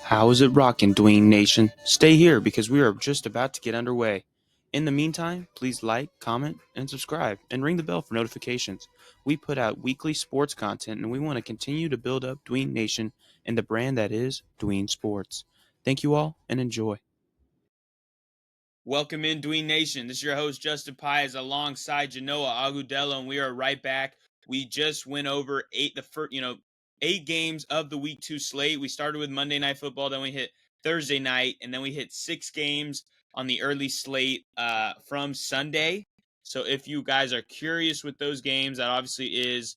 How is it rocking, Dween Nation? Stay here because we are just about to get underway. In the meantime, please like, comment, and subscribe, and ring the bell for notifications. We put out weekly sports content, and we want to continue to build up Dween Nation and the brand that is Dween Sports. Thank you all, and enjoy. Welcome in, Dween Nation. This is your host, Justin Paez, alongside Genoa Agudelo, and we are right back. We just went over eight games of the Week 2 slate. We started with Monday Night Football, then we hit Thursday night, and then we hit 6 games on the early slate from Sunday. So if you guys are curious with those games, that obviously is,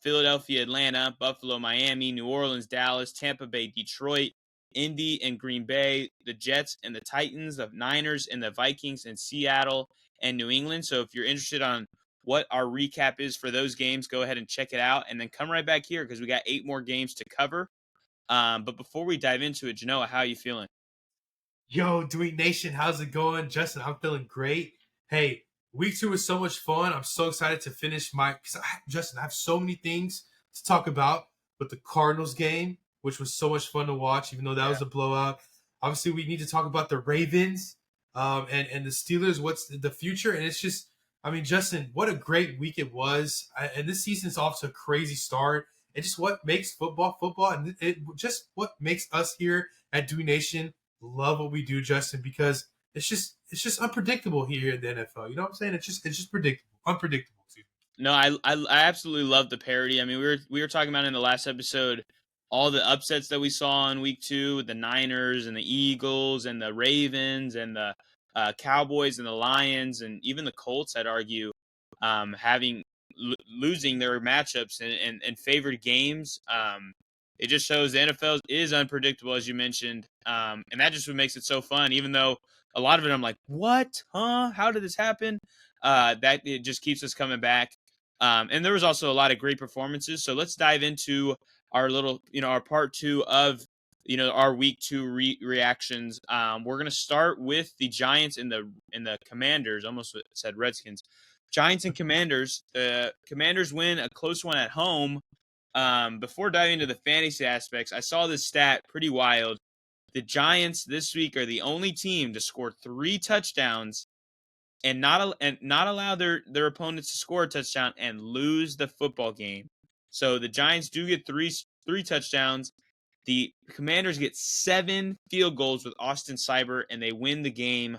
Philadelphia, Atlanta, Buffalo, Miami, New Orleans, Dallas, Tampa Bay, Detroit, Indy and Green Bay, the Jets and the Titans, the Niners and the Vikings, and Seattle and New England. So if you're interested on what our recap is for those games, go ahead and check it out, and then come right back here because we got 8 more games to cover. But before we dive into it, Genoa, how are you feeling? Yo, Dween Nation, how's it going? Justin, I'm feeling great. Hey, week 2 was so much fun. I'm so excited to finish Justin, I have so many things to talk about with the Cardinals game, which was so much fun to watch, even though that was a blowout. Obviously, we need to talk about the Ravens and the Steelers, what's the future. And it's just, Justin, what a great week it was. And this season's off to a crazy start. And just what makes football, and it just what makes us here at Dween Nation love what we do, Justin, because it's just unpredictable here in the NFL. You know what I'm saying? It's just unpredictable. No, I absolutely love the parody. I mean, we were talking about in the last episode all the upsets that we saw in week 2 with the Niners and the Eagles and the Ravens and the Cowboys and the Lions and even the Colts, I'd argue, losing their matchups and favored games. It just shows the NFL is unpredictable, as you mentioned, and that just what makes it so fun. Even though a lot of it, I'm like, what? Huh? How did this happen? That it just keeps us coming back. And there was also a lot of great performances. So let's dive into our little, our part 2 of, our week 2 reactions. We're gonna start with the Giants and the Commanders. Almost said Redskins. Giants and Commanders. The Commanders win a close one at home. Before diving into the fantasy aspects, I saw this stat pretty wild. The Giants this week are the only team to score 3 touchdowns and not allow their opponents to score a touchdown and lose the football game. So the Giants do get three touchdowns. The Commanders get 7 field goals with Austin Seibert, and they win the game.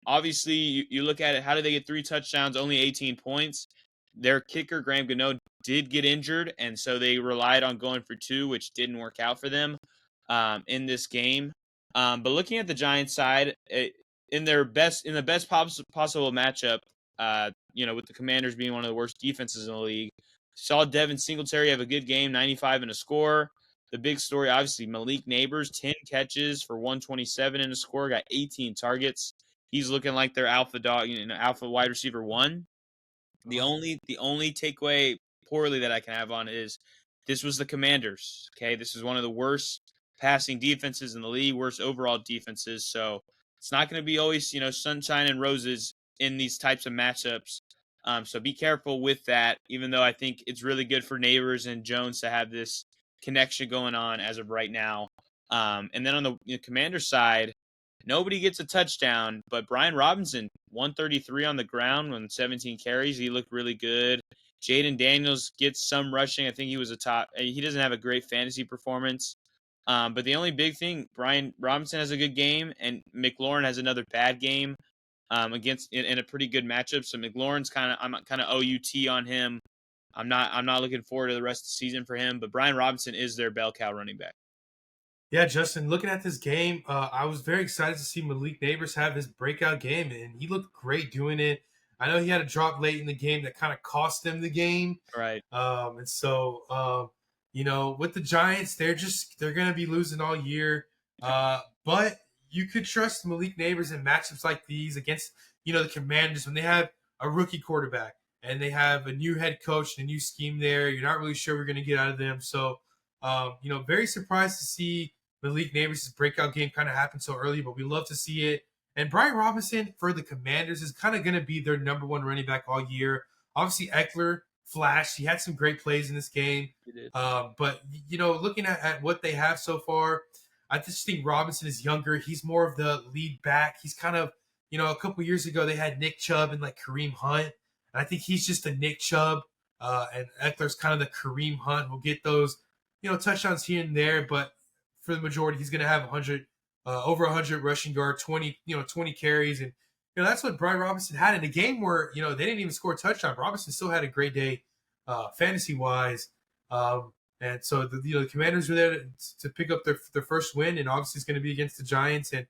Obviously, you look at it, how did they get 3 touchdowns, only 18 points? Their kicker, Graham Gano, did get injured, and so they relied on going for 2, which didn't work out for them in this game. But looking at the Giants side, in the best possible matchup, with the Commanders being one of the worst defenses in the league, saw Devin Singletary have a good game, 95 and a score. The big story, obviously, Malik Neighbors, 10 catches for 127 and a score, got 18 targets. He's looking like their alpha dog, alpha wide receiver 1. The only takeaway poorly that I can have on it is this was the Commanders. Okay, this is one of the worst passing defenses in the league, worst overall defenses. So it's not going to be always sunshine and roses in these types of matchups. So be careful with that. Even though I think it's really good for Neighbors and Jones to have this connection going on as of right now. And then on the Commander side, nobody gets a touchdown, but Brian Robinson, 133 on the ground on 17 carries. He looked really good. Jaden Daniels gets some rushing. I think he was he doesn't have a great fantasy performance. But the only big thing, Brian Robinson has a good game, and McLaurin has another bad game against in a pretty good matchup. So McLaurin's I'm kind of OUT on him. I'm not looking forward to the rest of the season for him, but Brian Robinson is their bell cow running back. Yeah, Justin, looking at this game, I was very excited to see Malik Neighbors have his breakout game, and he looked great doing it. I know he had a drop late in the game that kind of cost them the game. Right. And so, with the Giants, they're going to be losing all year. But you could trust Malik Neighbors in matchups like these against, the Commanders when they have a rookie quarterback and they have a new head coach and a new scheme there. You're not really sure we're going to get out of them. So, very surprised to see Malik Neighbors' breakout game kind of happen so early, but we love to see it. And Brian Robinson for the Commanders is kind of going to be their number 1 running back all year. Obviously, Eckler flashed. He had some great plays in this game. He did. But looking at what they have so far, I just think Robinson is younger. He's more of the lead back. He's kind of, a couple years ago they had Nick Chubb and like Kareem Hunt, and I think he's just a Nick Chubb, and Eckler's kind of the Kareem Hunt who'll get those, touchdowns here and there, but for the majority he's going to have 100, over 100 rushing yard, 20 carries, and that's what Brian Robinson had in a game where they didn't even score a touchdown. Robinson still had a great day, fantasy wise. And so the Commanders were there to pick up their first win, and obviously it's going to be against the Giants. And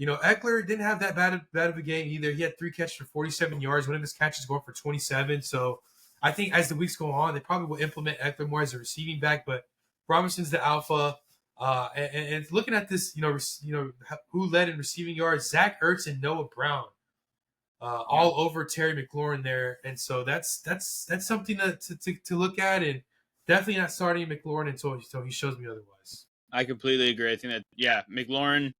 Eckler didn't have that bad of a game either. He had 3 catches for 47 yards. One of his catches going for 27. So I think as the weeks go on, they probably will implement Eckler more as a receiving back. But Robinson's the alpha. And looking at this, who led in receiving yards? Zach Ertz and Noah Brown, all over Terry McLaurin there. And so that's something to look at, and definitely not starting McLaurin until he shows me otherwise. I completely agree. I think that, McLaurin,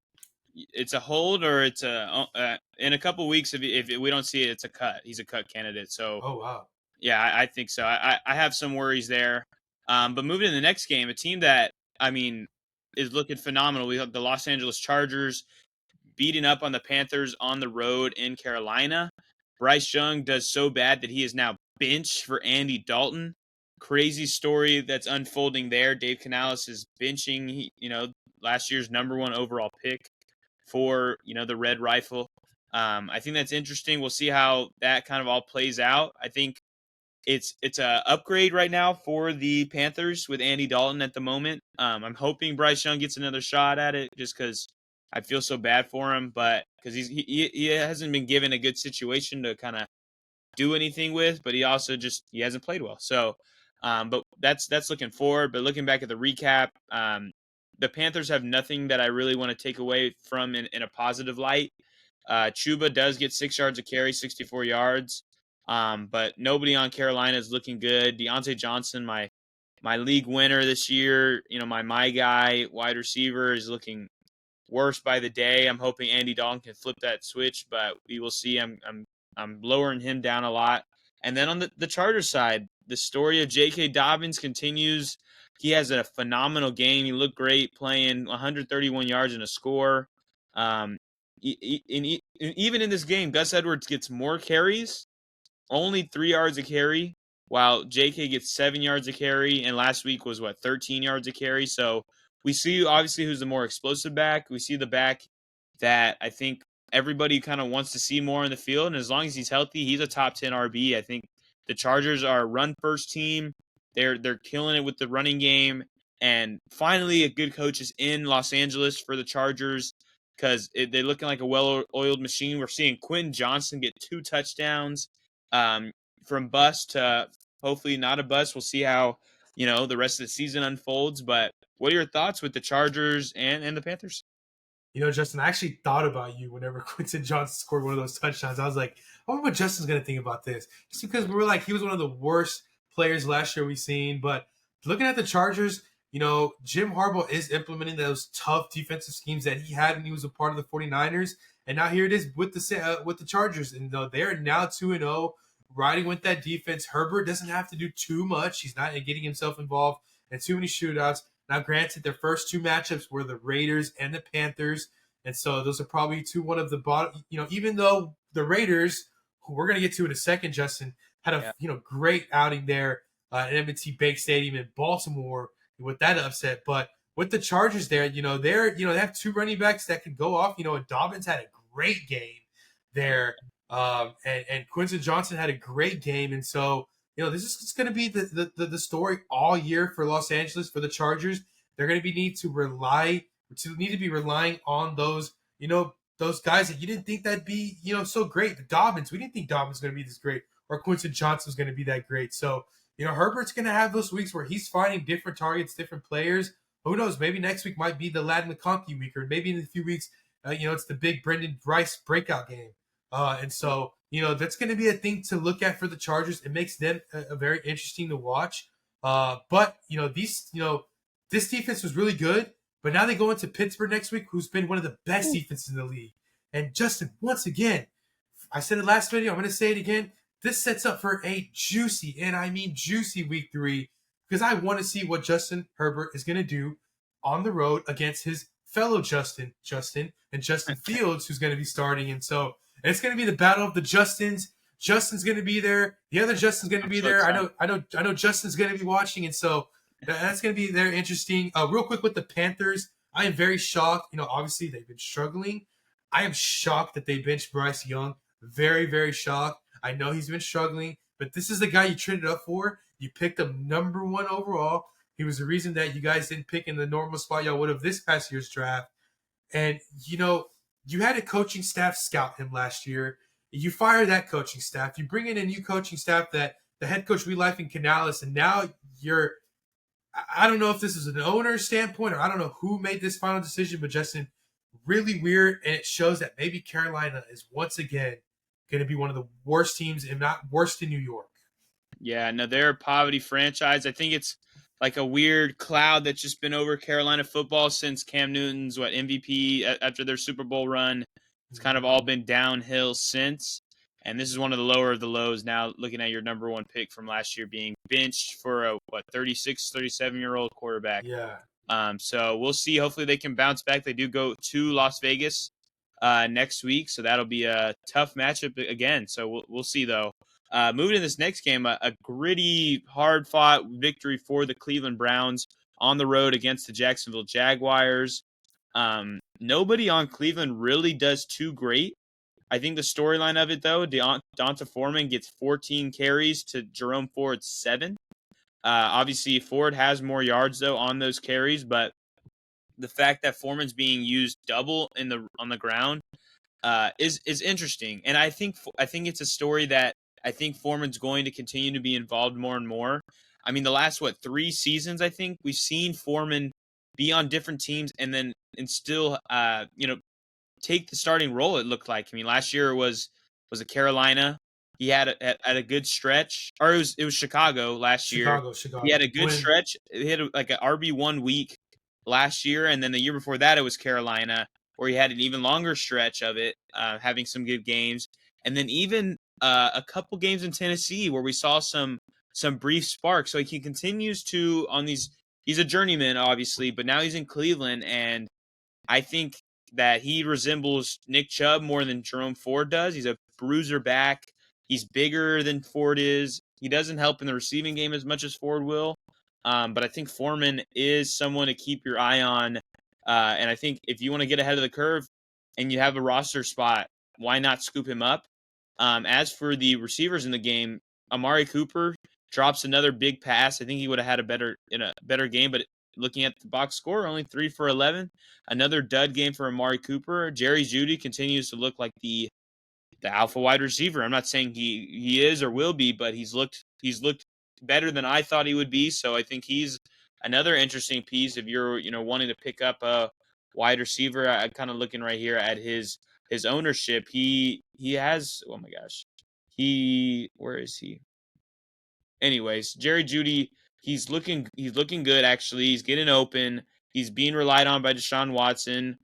it's a hold or it's in a couple weeks, if we don't see it, it's a cut. He's a cut candidate. So, oh, wow. Yeah, I think so. I have some worries there. But moving to the next game, a team that, is looking phenomenal. We have the Los Angeles Chargers beating up on the Panthers on the road in Carolina. Bryce Young does so bad that he is now benched for Andy Dalton. Crazy story that's unfolding there. Dave Canales is benching, last year's #1 overall pick for, the Red Rifle. I think that's interesting. We'll see how that kind of all plays out. I think it's a upgrade right now for the Panthers with Andy Dalton at the moment. I'm hoping Bryce Young gets another shot at it just because I feel so bad for him, but because he hasn't been given a good situation to kind of do anything with, but he also he hasn't played well. So, but that's looking forward. But looking back at the recap, the Panthers have nothing that I really want to take away from in a positive light. Chuba does get 6 yards a carry, 64 yards. But nobody on Carolina is looking good. Deontay Johnson, my league winner this year, my guy, wide receiver, is looking worse by the day. I'm hoping Andy Dalton can flip that switch, but we will see. I'm lowering him down a lot. And then on the Chargers side, the story of J.K. Dobbins continues. He has a phenomenal game. He looked great playing 131 yards and a score. Even in this game, Gus Edwards gets more carries, only 3 yards a carry, while J.K. gets 7 yards a carry, and last week was, 13 yards a carry. So we see, obviously, who's the more explosive back. We see the back that I think everybody kind of wants to see more in the field, and as long as he's healthy, he's a top 10 RB. I think the Chargers are a run-first team. They're killing it with the running game, and finally a good coach is in Los Angeles for the Chargers because they're looking like a well-oiled machine. We're seeing Quentin Johnson get 2 touchdowns. From bust to hopefully not a bust. We'll see how, the rest of the season unfolds. But what are your thoughts with the Chargers and the Panthers? Justin, I actually thought about you whenever Quentin Johnson scored one of those touchdowns. I was like, I wonder what Justin's going to think about this. Just because we were like, he was one of the worst players last year we've seen. But looking at the Chargers, Jim Harbaugh is implementing those tough defensive schemes that he had when he was a part of the 49ers. And now here it is with the Chargers. And they're now 2-0, riding with that defense. Herbert doesn't have to do too much. He's not getting himself involved in too many shootouts. Now, granted, their first 2 matchups were the Raiders and the Panthers. And so those are probably one of the bottom, even though the Raiders, who we're going to get to in a second, Justin, had a great outing there at M&T Bank Stadium in Baltimore with that upset. But with the Chargers there, they have 2 running backs that can go off. And Dobbins had a great game there. And Quentin Johnson had a great game. And so, this is going to be the story all year for Los Angeles, for the Chargers. They're going to need to be relying on those, those guys that you didn't think that'd be, so great. The Dobbins, we didn't think Dobbins was going to be this great, or Quentin Johnson was going to be that great. So, Herbert's going to have those weeks where he's finding different targets, different players. Who knows? Maybe next week might be the Ladd McConkey week, or maybe in a few weeks, it's the big Brendan Bryce breakout game. And so, that's going to be a thing to look at for the Chargers. It makes them a very interesting to watch. But, this defense was really good. But now they go into Pittsburgh next week, who's been one of the best defenses in the league. And Justin, once again, I said it last video, I'm going to say it again. this sets up for a juicy, and I mean juicy week 3, because I want to see what Justin Herbert is going to do on the road against his fellow Justin Fields, who's going to be starting. And so it's going to be the battle of the Justins. Justin's going to be there. The other Justin's going to I'm be so there. excited. I know Justin's going to be watching, and so that's going to be very interesting. Real quick with the Panthers, I am very shocked. Obviously they've been struggling. I am shocked that they benched Bryce Young. Very, very shocked. I know he's been struggling, but this is the guy you traded up for. You picked him number 1 overall. He was the reason that you guys didn't pick in the normal spot y'all would have this past year's draft. And, you had a coaching staff scout him last year. You fire that coaching staff. You bring in a new coaching staff that the head coach we like in Canales, and now I don't know if this is an owner's standpoint or I don't know who made this final decision, but Justin, really weird. And it shows that maybe Carolina is once again going to be one of the worst teams, if not worst in New York. Yeah, no, they're a poverty franchise. I think it's like a weird cloud that's just been over Carolina football since Cam Newton's MVP after their Super Bowl run. It's kind of all been downhill since. And this is one of the lower of the lows now, looking at your number 1 pick from last year being benched for a 36, 37-year-old quarterback. Yeah. So we'll see. Hopefully they can bounce back. They do go to Las Vegas next week, so that'll be a tough matchup again. So we'll see, though. Moving to this next game, a gritty, hard-fought victory for the Cleveland Browns on the road against the Jacksonville Jaguars. Nobody on Cleveland really does too great. I think the storyline of it, though, Donta Foreman gets 14 carries to Jerome Ford's 7. Obviously, Ford has more yards, though, on those carries, but the fact that Foreman's being used double on the ground is interesting. And I think it's a story that I think Foreman's going to continue to be involved more and more. I mean, the last 3 seasons, I think we've seen Foreman be on different teams and still take the starting role. It looked like. I mean, last year was a Carolina. He had a good stretch, or it was Chicago last year. He had Chicago. a good stretch. He had like an RB1 week last year, and then the year before that it was Carolina, where he had an even longer stretch of it, having some good games, and then even a couple games in Tennessee where we saw some brief sparks. So he continues to on these. He's a journeyman, obviously, but now he's in Cleveland, and I think that he resembles Nick Chubb more than Jerome Ford does. He's a bruiser back. He's bigger than Ford is. He doesn't help in the receiving game as much as Ford will. But I think Foreman is someone to keep your eye on. And I think if you want to get ahead of the curve and you have a roster spot, why not scoop him up? As for the receivers in the game, Amari Cooper drops another big pass. I think he would have had a better game, but looking at the box score, only 3 for 11. Another dud game for Amari Cooper. Jerry Jeudy continues to look like the alpha wide receiver. I'm not saying he is or will be, but he's looked better than I thought he would be. So I think he's another interesting piece if you're wanting to pick up a wide receiver. I'm kind of looking right here at his ownership. He has, oh my gosh, where is he? Anyways, Jerry Jeudy, he's looking good actually. He's getting open. He's being relied on by Deshaun Watson.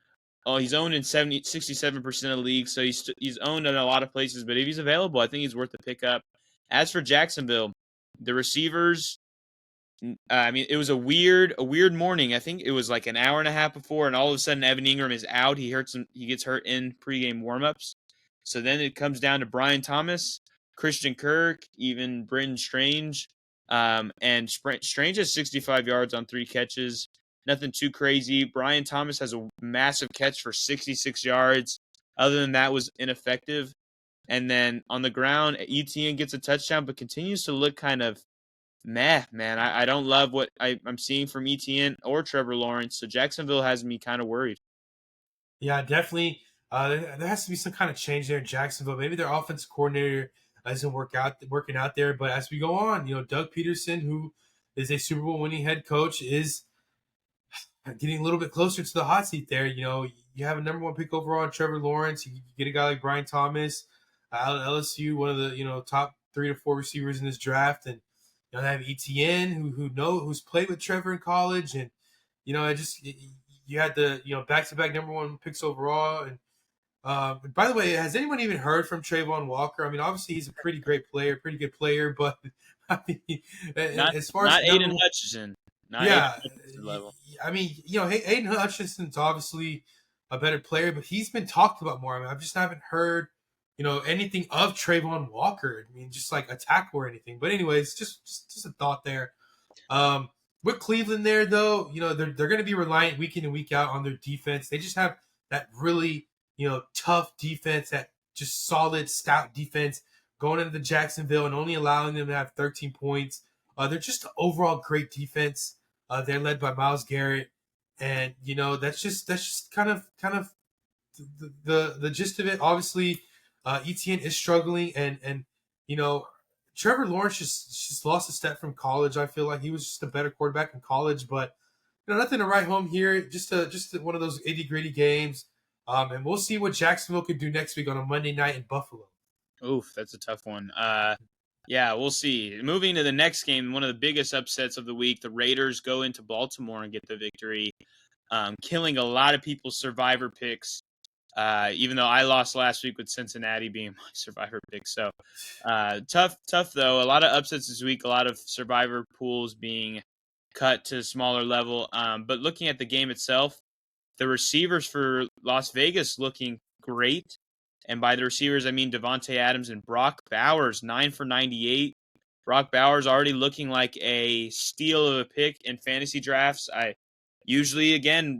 Oh, he's owned in 67% of leagues, so he's owned in a lot of places. But if he's available, I think he's worth the pickup. As for Jacksonville, the receivers, I mean, it was a weird morning. I think it was like an hour and a half before, and all of a sudden Evan Ingram is out. He gets hurt in pregame warmups. So then it comes down to Brian Thomas, Christian Kirk, even Brendan Strange. And Strange has 65 yards on 3 catches. Nothing too crazy. Brian Thomas has a massive catch for 66 yards. Other than that, was ineffective. And then on the ground, ETN gets a touchdown, but continues to look kind of meh, man. I don't love what I'm seeing from ETN or Trevor Lawrence. So Jacksonville has me kind of worried. Yeah, definitely. There has to be some kind of change there in Jacksonville. Maybe their offensive coordinator isn't working out there. But as we go on, Doug Peterson, who is a Super Bowl winning head coach, is getting a little bit closer to the hot seat there. You have a number 1 pick overall on Trevor Lawrence. You get a guy like Brian Thomas, out of LSU, one of the top 3 to 4 receivers in this draft, and they have ETN who's played with Trevor in college, and I just you had the back-to-back number 1 picks overall, and By the way, has anyone even heard from Trayvon Walker? I mean, obviously he's a pretty great player, pretty good player, but I mean, Not as far as not number Aiden one, Hutchinson. Not Aiden yeah, Hutchinson level. I mean, Aiden Hutchinson's obviously a better player, but he's been talked about more. I mean, I just haven't heard, anything of Trayvon Walker. I mean, just like a tackle or anything. But anyways, just a thought there. Um, with Cleveland there, though, they're going to be reliant week in and week out on their defense. They just have that really, tough defense, that just solid, stout defense going into Jacksonville and only allowing them to have 13 points. They're just an overall great defense. They're led by Myles Garrett, and that's just kind of the gist of it. Obviously, Etienne is struggling, and you know Trevor Lawrence just lost a step from college. I feel like he was just a better quarterback in college, but nothing to write home here. Just one of those itty gritty games, and we'll see what Jacksonville could do next week on a Monday night in Buffalo. Oof, that's a tough one. Yeah, we'll see. Moving to the next game, one of the biggest upsets of the week, the Raiders go into Baltimore and get the victory, killing a lot of people's survivor picks. Even though I lost last week with Cincinnati being my survivor pick. So tough though. A lot of upsets this week, a lot of survivor pools being cut to a smaller level. But looking at the game itself, the receivers for Las Vegas looking great. And by the receivers, I mean Devontae Adams and Brock Bowers, 9 for 98. Brock Bowers already looking like a steal of a pick in fantasy drafts. I usually, again,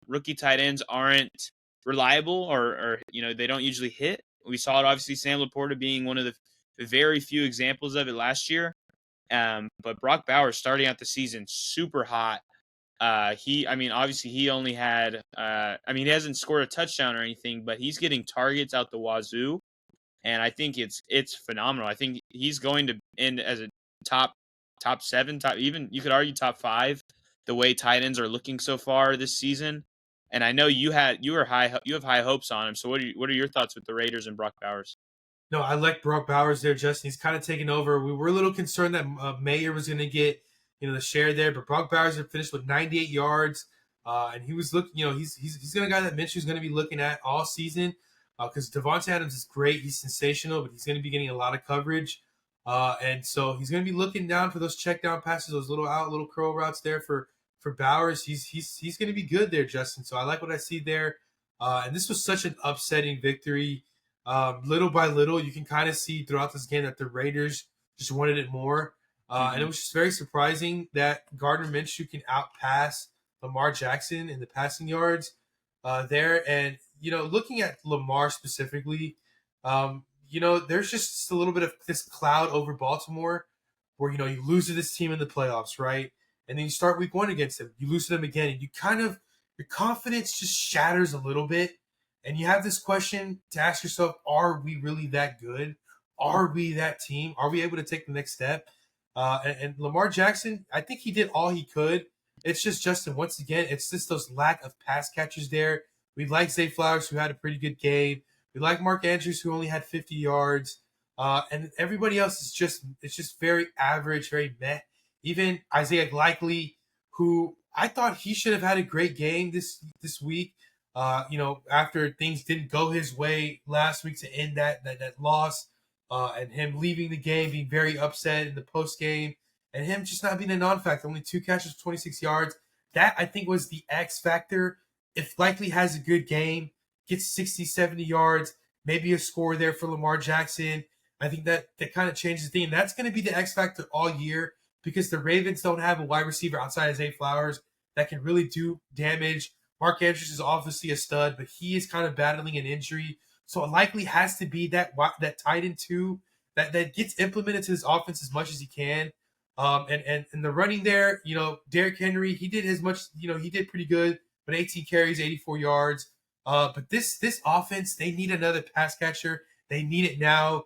rookie tight ends aren't reliable, or they don't usually hit. We saw it, obviously, Sam Laporta being one of the very few examples of it last year. But Brock Bowers starting out the season super hot. Obviously he only had, he hasn't scored a touchdown or anything, but he's getting targets out the wazoo, and I think it's phenomenal. I think he's going to end as a top seven, top, even you could argue top five, the way tight ends are looking so far this season. And I know you have high hopes on him. So what are your thoughts with the Raiders and Brock Bowers? No, I like Brock Bowers there, Justin. He's kind of taken over. We were a little concerned that Mayer was going to get, the share there, but Brock Bowers had finished with 98 yards, and he was looking, he's going to guy that Minshew's going to be looking at all season, because Devontae Adams is great. He's sensational, but he's going to be getting a lot of coverage, and so he's going to be looking down for those check down passes, those little curl routes there for Bowers. He's going to be good there, Justin. So I like what I see there, and this was such an upsetting victory. Little by little, you can kind of see throughout this game that the Raiders just wanted it more. And it was just very surprising that Gardner Minshew can outpass Lamar Jackson in the passing yards there. And, looking at Lamar specifically, there's just a little bit of this cloud over Baltimore where, you lose to this team in the playoffs, right? And then you start week one against them. You lose to them again. And your confidence just shatters a little bit, and you have this question to ask yourself: are we really that good? Are we that team? Are we able to take the next step? And Lamar Jackson, I think he did all he could. It's just, Justin, once again, it's just those lack of pass catchers there. We like Zay Flowers, who had a pretty good game. We like Mark Andrews, who only had 50 yards. And everybody else it's just very average, very meh. Even Isaiah Likely, who I thought he should have had a great game this week. After things didn't go his way last week to end that loss, and him leaving the game, being very upset in the post game, and him just not being a non-factor, only 2 catches for 26 yards. That, I think, was the X factor. If Likely has a good game, gets 60, 70 yards, maybe a score there for Lamar Jackson, I think that kind of changes the thing. And that's going to be the X factor all year, because the Ravens don't have a wide receiver outside of Zay Flowers that can really do damage. Mark Andrews is obviously a stud, but he is kind of battling an injury. So it likely has to be that tight end too that gets implemented to his offense as much as he can. And the running there, Derrick Henry, he did as much, he did pretty good, but 18 carries, 84 yards. But this offense, they need another pass catcher. They need it now.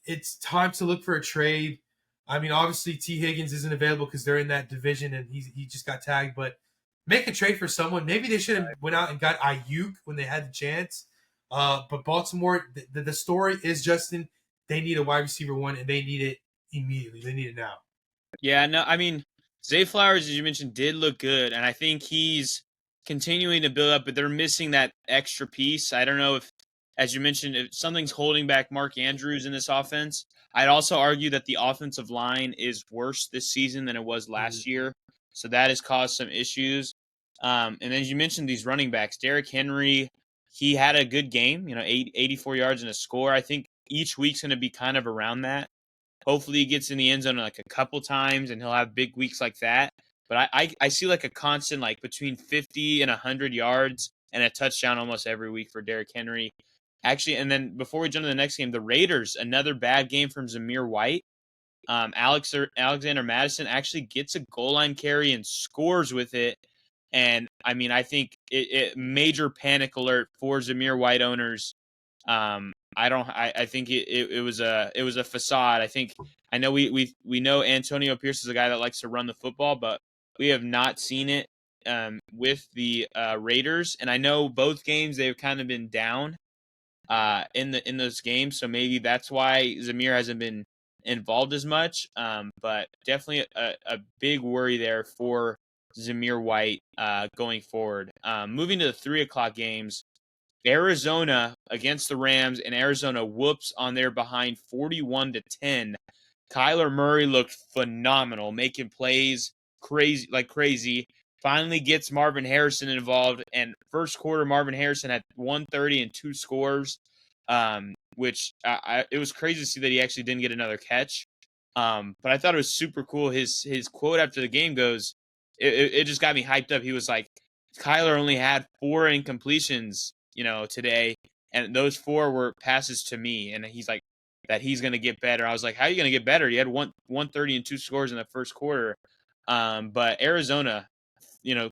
It's time to look for a trade. I mean, obviously T. Higgins isn't available because they're in that division and he just got tagged, but make a trade for someone. Maybe they should have went out and got Ayuk when they had the chance. But Baltimore, the story is, Justin, they need a wide receiver one, and they need it immediately. They need it now. Yeah, no, Zay Flowers, as you mentioned, did look good, and I think continuing to build up, but they're missing that extra piece. I don't know if, as you mentioned, if something's holding back Mark Andrews in this offense. I'd also argue that the offensive line is worse this season than it was last year. So that has caused some issues. And as you mentioned, these running backs, Derrick Henry, he had a good game, 84 yards and a score. I think each week's going to be kind of around that. Hopefully he gets in the end zone like a couple times and he'll have big weeks like that. But I see like a constant like between 50 and 100 yards and a touchdown almost every week for Derrick Henry. Actually, and then before we jump to the next game, the Raiders, another bad game from Zamir White. Alexander Madison actually gets a goal line carry and scores with it. And I mean, I think it major panic alert for Zamir White owners. I think it was a facade. I know we know Antonio Pierce is a guy that likes to run the football, but we have not seen it with the Raiders. And I know both games they've kind of been down in those games, so maybe that's why Zamir hasn't been involved as much. But definitely a big worry there for Zamir White going forward. Moving to the 3 o'clock games, Arizona against the Rams, and Arizona whoops on their behind 41-10. Kyler Murray looked phenomenal, making plays crazy. Finally gets Marvin Harrison involved, and first quarter Marvin Harrison had 130 and 2 scores, which it was crazy to see that he actually didn't get another catch. But I thought it was super cool. His quote after the game goes, it just got me hyped up. He was like, Kyler only had 4 incompletions, today, and those 4 were passes to me, and he's like that he's going to get better. I was like, how are you going to get better? He had 130 and 2 scores in the first quarter. But Arizona,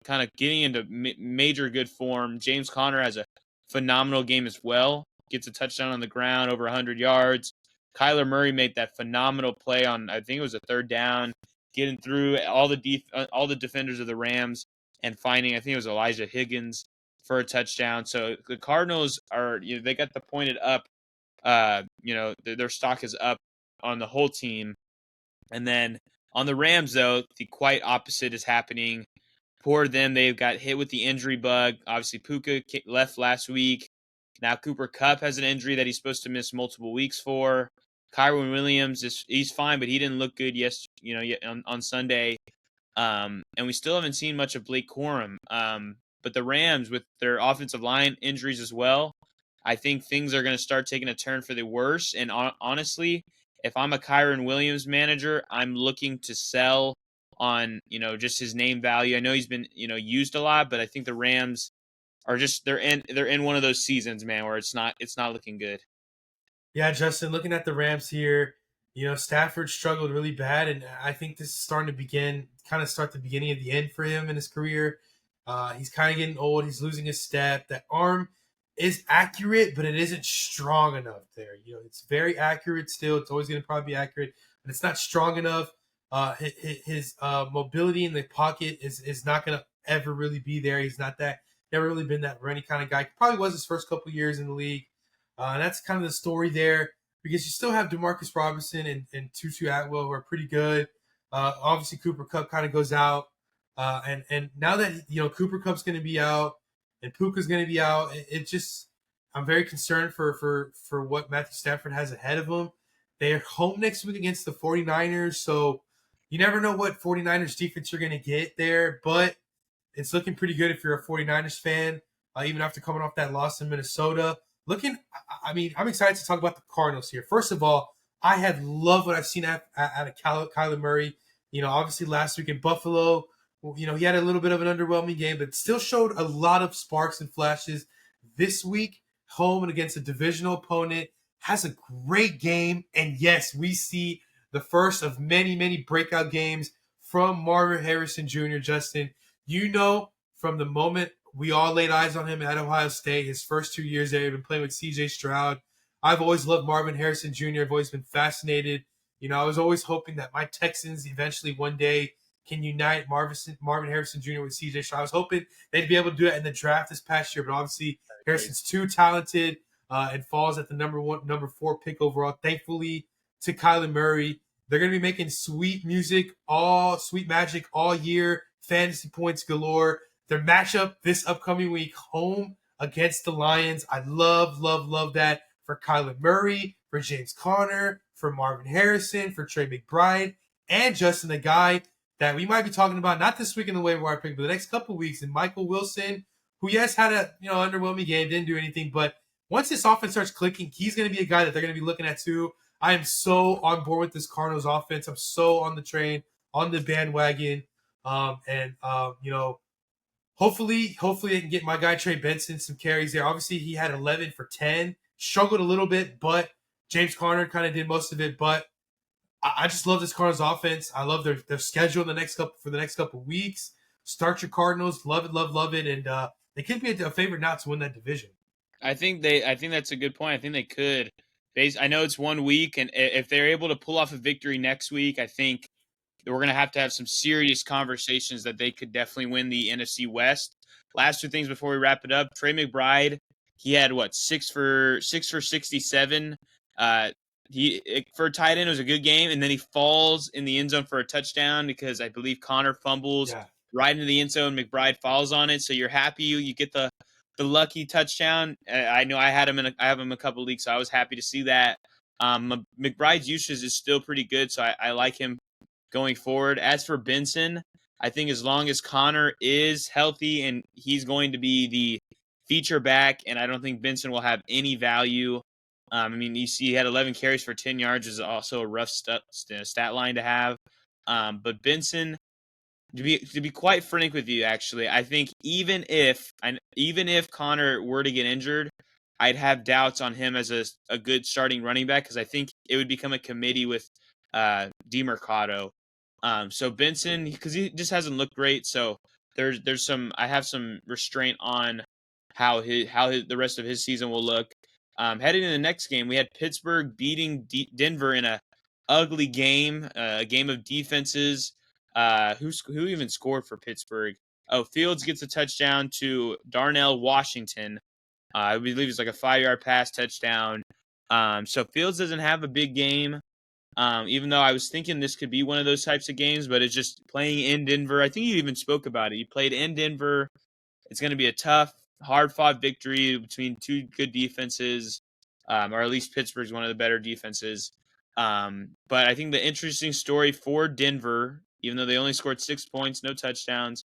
kind of getting into major good form. James Conner has a phenomenal game as well. Gets a touchdown on the ground, over 100 yards. Kyler Murray made that phenomenal play on, I think it was a third down, getting through all the defenders of the Rams and finding, I think it was Elijah Higgins for a touchdown. So the Cardinals are, they got the pointed up. Their stock is up on the whole team. And then on the Rams, though, the quite opposite is happening. Poor them. They've got hit with the injury bug. Obviously, Puka left last week. Now Cooper Kupp has an injury that he's supposed to miss multiple weeks for. Kyron Williams, he's fine, but he didn't look good on Sunday. And we still haven't seen much of Blake Corum. But the Rams, with their offensive line injuries as well, I think things are going to start taking a turn for the worse. And honestly, if I'm a Kyron Williams manager, I'm looking to sell on, just his name value. I know he's been, used a lot, but I think the Rams are just they're in one of those seasons, man, where it's not looking good. Yeah, Justin, looking at the Rams here, Stafford struggled really bad, and I think this is starting to start the beginning of the end for him in his career. He's kind of getting old. He's losing his step. That arm is accurate, but it isn't strong enough there. It's very accurate still. It's always going to probably be accurate, but it's not strong enough. His mobility in the pocket is not going to ever really be there. He's never really been that running kind of guy. He probably was his first couple years in the league. And that's kind of the story there, because you still have Demarcus Robinson and Tutu Atwell, who are pretty good. Obviously, Cooper Kupp kind of goes out. And now that, Cooper Kupp's going to be out and Puka's going to be out, I'm very concerned for what Matthew Stafford has ahead of him. They're home next week against the 49ers, so you never know what 49ers defense you're going to get there, but it's looking pretty good if you're a 49ers fan, even after coming off that loss in Minnesota. I'm excited to talk about the Cardinals here. First of all, I have loved what I've seen out of Kyler Murray. Obviously last week in Buffalo, he had a little bit of an underwhelming game, but still showed a lot of sparks and flashes. This week, home and against a divisional opponent, has a great game. And yes, we see the first of many, many breakout games from Marvin Harrison Jr., Justin. From the moment we all laid eyes on him at Ohio State, his first 2 years there, he'd been playing with C.J. Stroud. I've always loved Marvin Harrison Jr. I've always been fascinated. I was always hoping that my Texans eventually one day can unite Marvin Harrison Jr. with C.J. Stroud. I was hoping they'd be able to do it in the draft this past year, but obviously Harrison's too talented and falls at the number 4 pick overall. Thankfully to Kyler Murray, they're going to be making sweet magic all year, fantasy points galore. their matchup this upcoming week, home against the Lions. I love that for Kyler Murray, for James Conner, for Marvin Harrison, for Trey McBride, and Justin, the guy that we might be talking about not this week in the waiver wire pick, but the next couple of weeks, and Michael Wilson, who yes had a underwhelming game, didn't do anything, but once this offense starts clicking, he's going to be a guy that they're going to be looking at too. I am so on board with this Cardinals offense. I'm so on the train, on the bandwagon, hopefully they can get my guy Trey Benson some carries there. Obviously, he had 11 for 10, struggled a little bit, but James Conner kind of did most of it. But I just love this Cardinals offense. I love their schedule for the next couple of weeks. Start your Cardinals, love it, and they could be a favorite not to win that division. I think that's a good point. I think they could. I know it's 1 week, and if they're able to pull off a victory next week, I think we're going to have some serious conversations that they could definitely win the NFC West. Last two things before we wrap it up. Trey McBride, he had 6 for 67. For a tight end, it was a good game, and then he falls in the end zone for a touchdown because I believe Connor fumbles right into the end zone. McBride falls on it, so you're happy you get the lucky touchdown. I know I have him in a couple leagues, so I was happy to see that. McBride's usage is still pretty good, so I like him going forward. As for Benson, I think as long as Connor is healthy and he's going to be the feature back, and I don't think Benson will have any value. You see he had 11 carries for 10 yards, is also a rough stat line to have. But Benson, to be quite frank with you, actually, I think even if Connor were to get injured, I'd have doubts on him as a good starting running back because I think it would become a committee with DeMercado. So Benson, because he just hasn't looked great, so I have some restraint on how the rest of his season will look. Heading into the next game, we had Pittsburgh beating Denver in a ugly game, a game of defenses. Who even scored for Pittsburgh? Oh, Fields gets a touchdown to Darnell Washington. I believe it's like a 5-yard pass touchdown. So Fields doesn't have a big game. Even though I was thinking this could be one of those types of games, but it's just playing in Denver. I think you even spoke about it. You played in Denver. It's going to be a tough, hard-fought victory between two good defenses, or at least Pittsburgh's one of the better defenses. But I think the interesting story for Denver, even though they only scored 6 points, no touchdowns,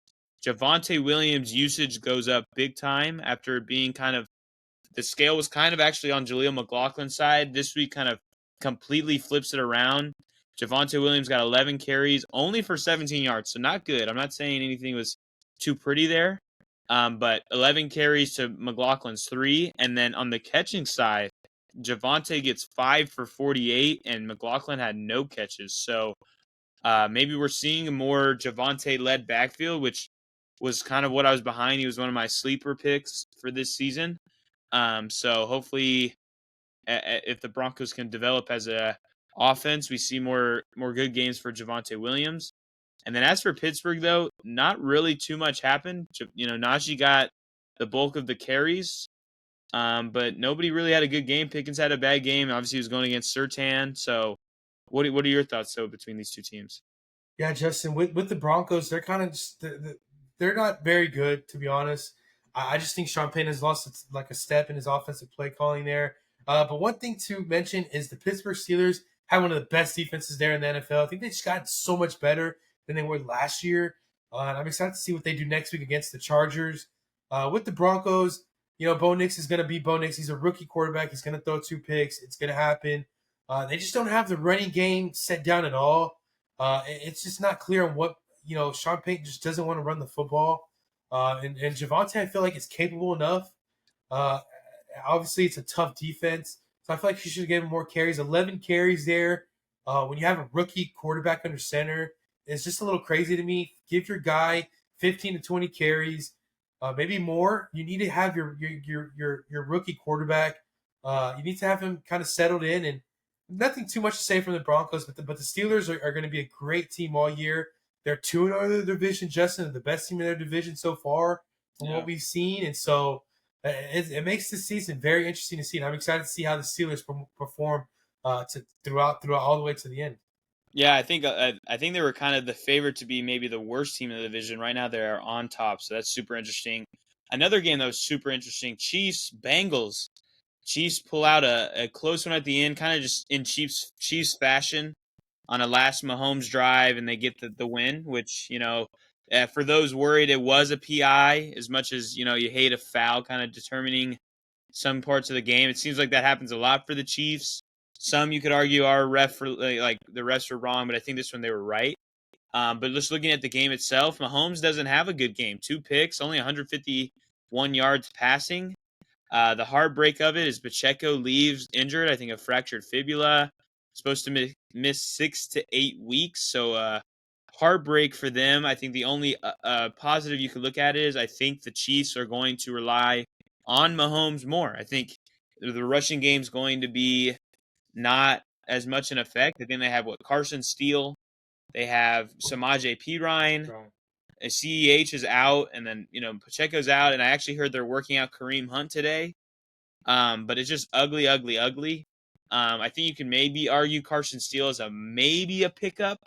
Javonte Williams' usage goes up big time after being the scale was kind of actually on Jaleel McLaughlin's side. This week kind of completely flips it around. Javonte Williams got 11 carries, only for 17 yards, so not good. I'm not saying anything was too pretty there, but 11 carries to McLaughlin's 3. And then on the catching side, Javonte gets 5 for 48, and McLaughlin had no catches. So maybe we're seeing a more Javonte-led backfield, which was kind of what I was behind. He was one of my sleeper picks for this season. So hopefully, if the Broncos can develop as a offense, we see more good games for Javonte Williams. And then as for Pittsburgh, though, not really too much happened. Najee got the bulk of the carries, but nobody really had a good game. Pickens had a bad game. Obviously, he was going against Surtain. So what are your thoughts, though, between these two teams? Yeah, Justin, with the Broncos, they're kind of just they're not very good, to be honest. I just think Sean Payton has lost like a step in his offensive play calling there. But one thing to mention is the Pittsburgh Steelers have one of the best defenses there in the NFL. I think they just got so much better than they were last year. And I'm excited to see what they do next week against the Chargers. With the Broncos, Bo Nix is going to be Bo Nix. He's a rookie quarterback. He's going to throw 2 picks. It's going to happen. They just don't have the running game set down at all. It's just not clear on what, Sean Payton just doesn't want to run the football. And Javonte, I feel like, is capable enough. Obviously, it's a tough defense. So I feel like he should get more carries. 11 carries there. When you have a rookie quarterback under center, it's just a little crazy to me. Give your guy 15 to 20 carries, maybe more. You need to have your rookie quarterback. You need to have him kind of settled in, and nothing too much to say from the Broncos, but the Steelers are going to be a great team all year. They're 2-0 in the division, Justin, the best team in their division so far from what we've seen. And so it makes this season very interesting to see. And I'm excited to see how the Steelers perform throughout all the way to the end. Yeah, I think they were kind of the favorite to be maybe the worst team in the division. Right now, they're on top, so that's super interesting. Another game that was super interesting: Chiefs Bengals. Chiefs pull out a close one at the end, kind of just in Chiefs fashion on a last Mahomes drive, and they get the win. Which for those worried, it was a PI. As much as you hate a foul kind of determining some parts of the game. It seems like that happens a lot for the Chiefs. Some you could argue are like the refs are wrong, but I think this one they were right. But just looking at the game itself, Mahomes doesn't have a good game. 2 picks, only 151 yards passing. The heartbreak of it is Pacheco leaves injured. I think a fractured fibula. Supposed to miss 6 to 8 weeks. So heartbreak for them. I think the only positive you could look at is I think the Chiefs are going to rely on Mahomes more. I think the rushing game is going to be not as much in effect. I think they have Carson Steele. They have Samaje Perine. Wrong. CEH is out, and then Pacheco's out. And I actually heard they're working out Kareem Hunt today. But it's just ugly, ugly, ugly. I think you can maybe argue Carson Steele is maybe a pickup,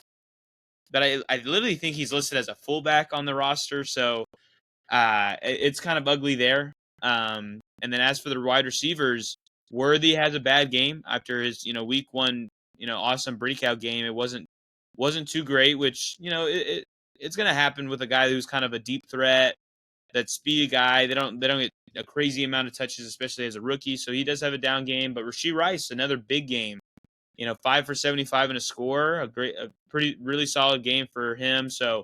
but I literally think he's listed as a fullback on the roster. So it's kind of ugly there. And then as for the wide receivers, Worthy has a bad game after his week one awesome breakout game. It wasn't too great, which it's gonna happen with a guy who's kind of a deep threat, that speedy guy. They don't get a crazy amount of touches, especially as a rookie. So he does have a down game. But Rashee Rice, another big game. 5 for 75 and a score, pretty really solid game for him. So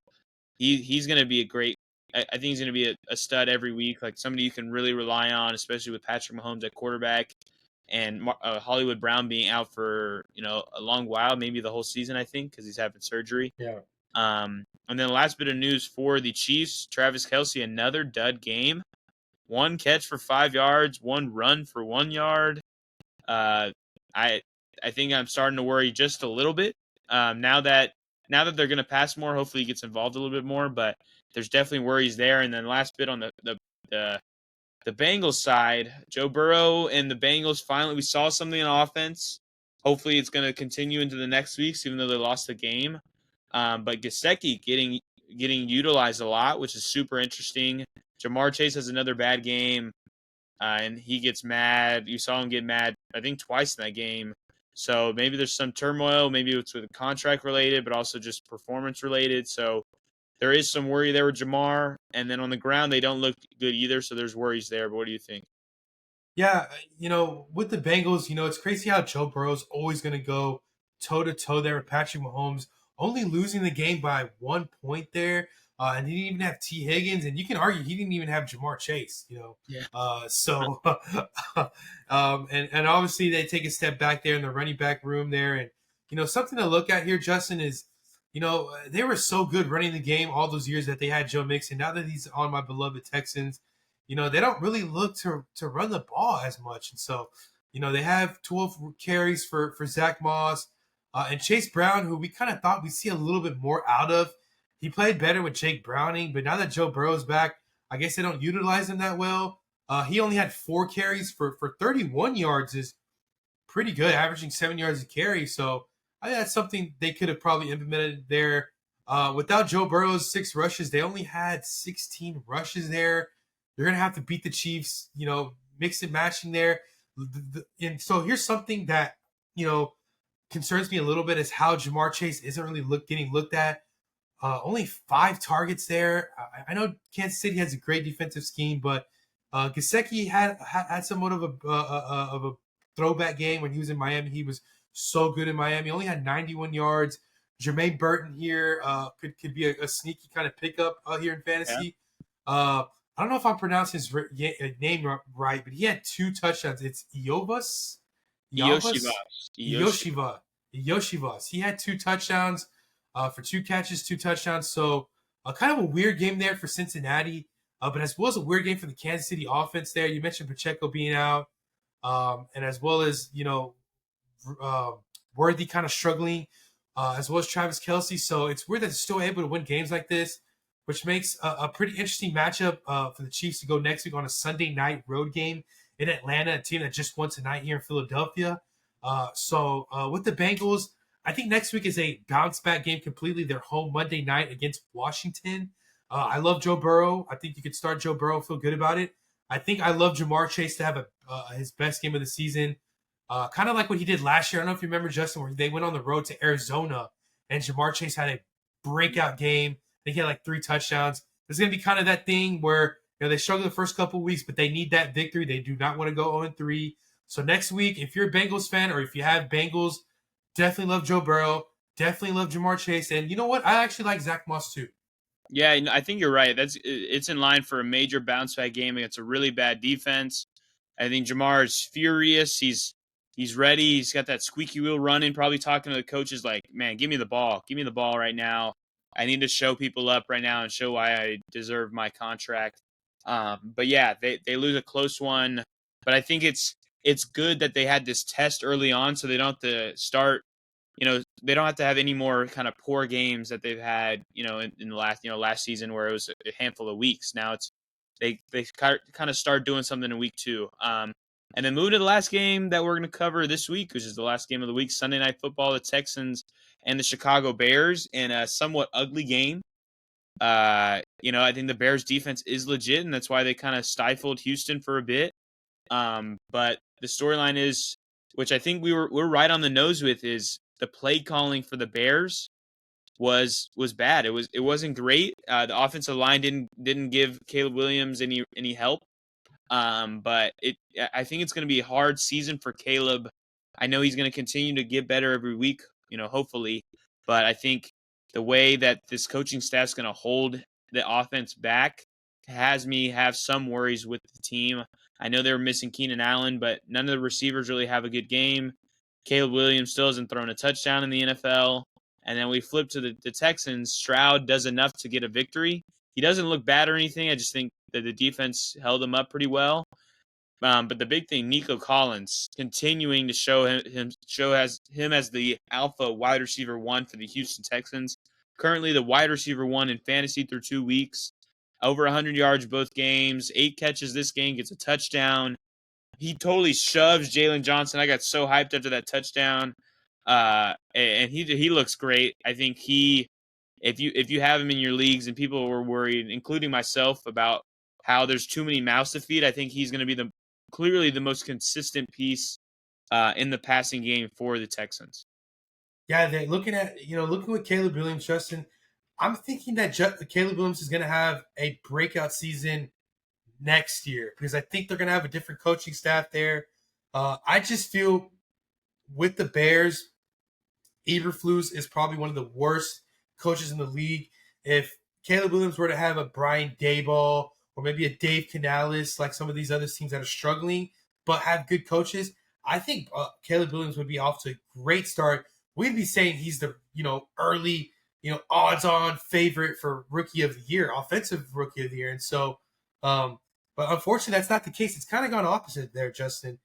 he's going to be a great. I think he's going to be a stud every week, like somebody you can really rely on, especially with Patrick Mahomes at quarterback and Hollywood Brown being out for a long while, maybe the whole season. I think because he's having surgery. Yeah. And then the last bit of news for the Chiefs: Travis Kelce, another dud game. 1 catch for 5 yards, 1 run for 1 yard. I I think I'm starting to worry just a little bit. Now that they're going to pass more, hopefully he gets involved a little bit more. But there's definitely worries there. And then last bit on the Bengals side, Joe Burrow and the Bengals finally we saw something in offense. Hopefully it's going to continue into the next weeks, even though they lost the game. But Gesicki getting utilized a lot, which is super interesting. Jamar Chase has another bad game, and he gets mad. You saw him get mad, I think, twice in that game. So maybe there's some turmoil. Maybe it's with contract related, but also just performance related. So there is some worry there with Jamar. And then on the ground, they don't look good either. So there's worries there. But what do you think? Yeah, with the Bengals, it's crazy how Joe Burrow's always going to go toe to toe there with Patrick Mahomes, only losing the game by 1 point there. And he didn't even have T. Higgins, and you can argue he didn't even have Jamar Chase. Yeah. So, and obviously they take a step back there in the running back room there, and something to look at here, Justin, is they were so good running the game all those years that they had Joe Mixon. Now that he's on my beloved Texans, they don't really look to run the ball as much. And so, they have 12 carries for Zach Moss and Chase Brown, who we kind of thought we'd see a little bit more out of. He played better with Jake Browning, but now that Joe Burrow's back, I guess they don't utilize him that well. He only had 4 carries for 31 yards, is pretty good, averaging 7 yards a carry. So I think that's something they could have probably implemented there. Without Joe Burrow's 6 rushes, they only had 16 rushes there. They're going to have to beat the Chiefs, mix and matching there. And so here's something that, concerns me a little bit is how Jamar Chase isn't really getting looked at. Only 5 targets there. I know Kansas City has a great defensive scheme, but Gesicki had somewhat of a throwback game when he was in Miami. He was so good in Miami. He only had 91 yards. Jermaine Burton here could be a sneaky kind of pickup here in fantasy. Yeah. I don't know if I'm pronouncing his name right, but he had 2 touchdowns. It's Iovas? Yoshivas. He had 2 touchdowns for 2 catches, 2 touchdowns. So kind of a weird game there for Cincinnati, but as well as a weird game for the Kansas City offense there. You mentioned Pacheco being out, and as well as, Worthy kind of struggling, as well as Travis Kelce. So it's weird that they're still able to win games like this, which makes a pretty interesting matchup for the Chiefs to go next week on a Sunday night road game in Atlanta, a team that just won tonight here in Philadelphia. So with the Bengals, I think next week is a bounce back game completely. They're home Monday night against Washington. I love Joe Burrow. I think you could start Joe Burrow, feel good about it. I think I love Jamar Chase to have his best game of the season. Kind of like what he did last year. I don't know if you remember, Justin, where they went on the road to Arizona and Jamar Chase had a breakout game. I think he had like 3 touchdowns. There's going to be kind of that thing where they struggle the first couple of weeks, but they need that victory. They do not want to go 0-3. So next week, if you're a Bengals fan or if you have Bengals, definitely love Joe Burrow. Definitely love Jamar Chase. And you know what? I actually like Zach Moss too. Yeah, I think you're right. It's in line for a major bounce back game against a really bad defense. I think Jamar is furious. He's ready. He's got that squeaky wheel running. Probably talking to the coaches like, "Man, give me the ball. Give me the ball right now. I need to show people up right now and show why I deserve my contract." But yeah, they lose a close one. But I think it's good that they had this test early on, so they don't have to start. They don't have to have any more kind of poor games that they've had, in the last season where it was a handful of weeks. Now they kind of start doing something in week 2. And then moving to the last game that we're going to cover this week, which is the last game of the week, Sunday Night Football, the Texans and the Chicago Bears in a somewhat ugly game. I think the Bears defense is legit, and that's why they kind of stifled Houston for a bit. But the storyline is, which I think we're right on the nose with, is the play calling for the Bears was bad. It wasn't great. The offensive line didn't give Caleb Williams any help. But I think it's going to be a hard season for Caleb. I know he's going to continue to get better every week, hopefully. But I think the way that this coaching staff's going to hold the offense back has me have some worries with the team. I know they were missing Keenan Allen, but none of the receivers really have a good game. Caleb Williams still hasn't thrown a touchdown in the NFL. And then we flip to the Texans. Stroud does enough to get a victory. He doesn't look bad or anything. I just think that the defense held him up pretty well. But the big thing, Nico Collins continuing to show him as the alpha wide receiver 1 for the Houston Texans. Currently the wide receiver 1 in fantasy through 2 weeks. Over 100 yards both games, 8 catches this game, gets a touchdown. He totally shoves Jalen Johnson. I got so hyped after that touchdown. And he looks great. I think if you have him in your leagues and people were worried, including myself, about how there's too many mouths to feed, I think he's going to be clearly the most consistent piece in the passing game for the Texans. Yeah, they're looking with Caleb Williams, Justin. I'm thinking that Caleb Williams is going to have a breakout season next year because I think they're going to have a different coaching staff there. I just feel with the Bears, Eberflus is probably one of the worst coaches in the league. If Caleb Williams were to have a Brian Daboll or maybe a Dave Canales, like some of these other teams that are struggling but have good coaches, I think Caleb Williams would be off to a great start. We'd be saying he's the early odds-on favorite for Rookie of the Year, offensive Rookie of the Year, and so. But unfortunately, that's not the case. It's kind of gone opposite there, Justin.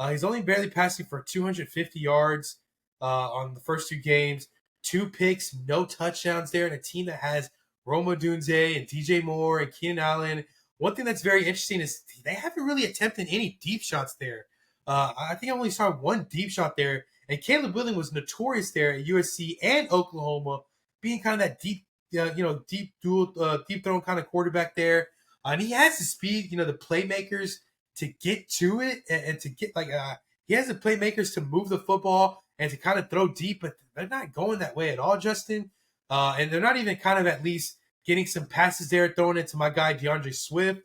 He's only barely passing for 250 yards on the first 2 games, 2 picks, no touchdowns there, and a team that has Roma Dunze and DJ Moore and Keenan Allen. One thing that's very interesting is they haven't really attempted any deep shots there. I think I only saw 1 deep shot there, and Caleb Williams was notorious there at USC and Oklahoma, being kind of that deep throwing kind of quarterback there. And he has the speed, the playmakers to get to it and to get he has the playmakers to move the football and to kind of throw deep, but they're not going that way at all, Justin. And they're not even kind of at least getting some passes there, throwing it to my guy DeAndre Swift.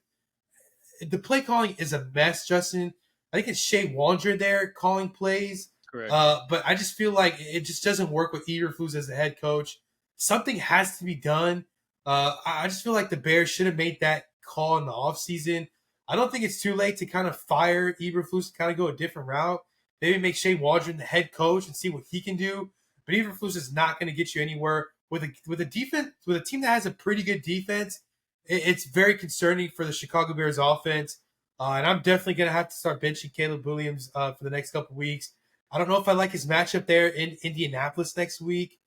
The play calling is a mess, Justin. I think it's Shea Waldron there calling plays. Correct. But I just feel like it just doesn't work with Eberflus as the head coach. Something has to be done. I just feel like the Bears should have made that call in the offseason. I don't think it's too late to kind of fire Eberflus to kind of go a different route. Maybe make Shea Waldron the head coach and see what he can do. But Eberflus is not going to get you anywhere with a defense, with a team that has a pretty good defense. It's very concerning for the Chicago Bears offense. And I'm definitely going to have to start benching Caleb Williams for the next couple weeks. I don't know if I like his matchup there in Indianapolis next week.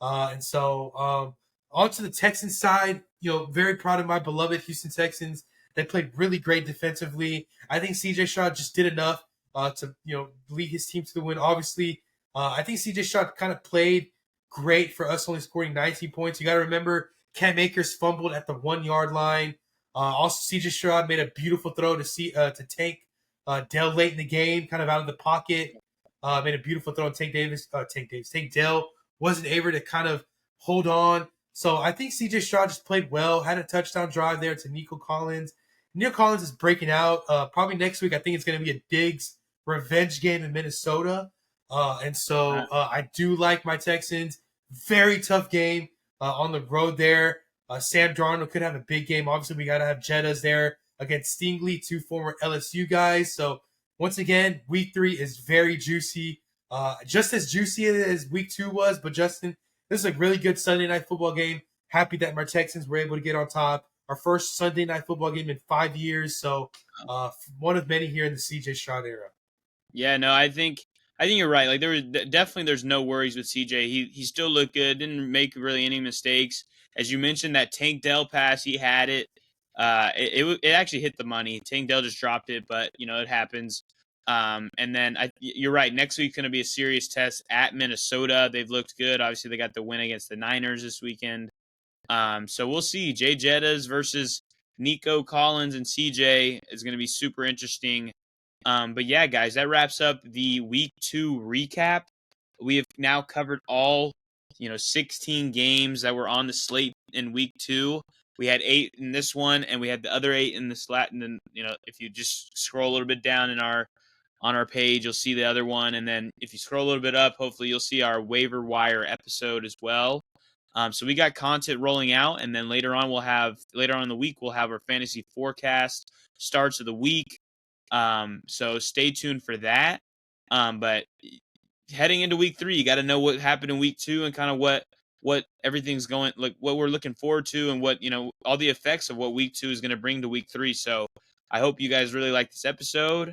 And so on to the Texans side, very proud of my beloved Houston Texans. They played really great defensively. I think C.J. Stroud just did enough to lead his team to the win. Obviously, I think CJ Stroud kind of played great for us, only scoring 19 points. You got to remember Cam Akers fumbled at the 1 yard line. Also, CJ Stroud made a beautiful throw to Tank Dell late in the game, kind of out of the pocket. Made a beautiful throw. And Tank Dell wasn't able to kind of hold on. So I think CJ Stroud just played well. Had a touchdown drive there to Nico Collins. Nico Collins is breaking out. Probably next week, I think it's going to be a Diggs revenge game in Minnesota. And so I do like my Texans. Very tough game on the road there. Sam Darnold could have a big game. Obviously, we got to have Jettas there against Stingley, two former LSU guys. So once again, week 3 is very juicy. Just as juicy as week 2 was. But Justin, this is a really good Sunday night football game. Happy that my Texans were able to get on top. Our first Sunday night football game in 5 years. So one of many here in the CJ Stroud era. Yeah, no, I think you're right. Like there's no worries with CJ. He still looked good. Didn't make really any mistakes. As you mentioned, that Tank Dell pass, he had it. It actually hit the money. Tank Dell just dropped it, but it happens. And then you're right. Next week's going to be a serious test at Minnesota. They've looked good. Obviously, they got the win against the Niners this weekend. So we'll see. Jay Jettas versus Nico Collins and CJ is going to be super interesting. But yeah, guys, that wraps up the week 2 recap. We have now covered all 16 games that were on the slate in week 2. We had 8 in this one, and we had the other 8 in the slot. And then if you just scroll a little bit down on our page, you'll see the other one. And then if you scroll a little bit up, hopefully you'll see our waiver wire episode as well. So we got content rolling out, and then later on in the week we'll have our fantasy forecast starts of the week. So stay tuned for that. But heading into week 3, you got to know what happened in week 2 and kind of what everything's going, like what we're looking forward to, and what all the effects of what week 2 is going to bring to week 3. So I hope you guys really like this episode.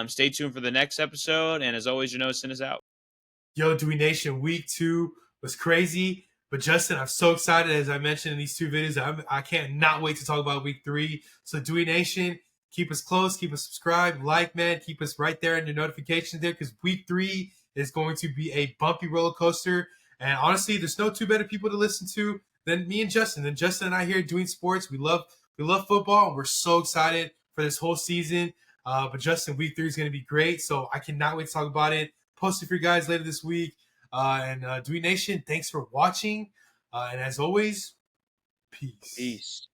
Stay tuned for the next episode, and as always, send us out. Yo, Dween Nation, week 2 was crazy. But Justin, I'm so excited, as I mentioned in these 2 videos. I can't not wait to talk about week 3. So Dween Nation, keep us close, keep us subscribed, man, keep us right there in your notifications there, because week 3 is going to be a bumpy roller coaster. And honestly, there's no 2 better people to listen to than me and Justin. And Justin and I here doing sports. We love football, and we're so excited for this whole season. But Justin, week 3 is going to be great. So I cannot wait to talk about it. Post it for you guys later this week. And Dween Nation, thanks for watching. And as always, peace.